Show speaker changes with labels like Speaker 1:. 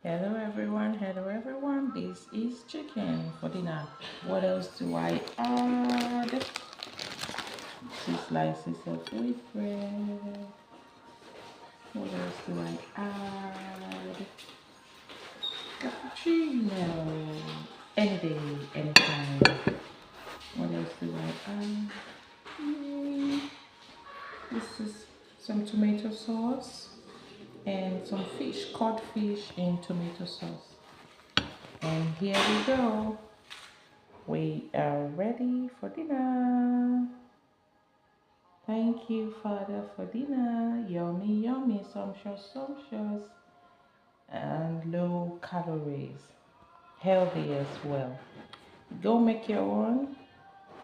Speaker 1: Hello everyone, this is chicken for dinner. What else do I add? Two slices of wheat bread. What else do I add? Cappuccino. Any day, anytime. What else do I add? This is some tomato sauce and some fish, cod fish in tomato sauce. And here we go. We are ready for dinner. Thank you, Father, for dinner. Yummy, yummy, sumptuous, sumptuous, and low calories. Healthy as well. Go make your own.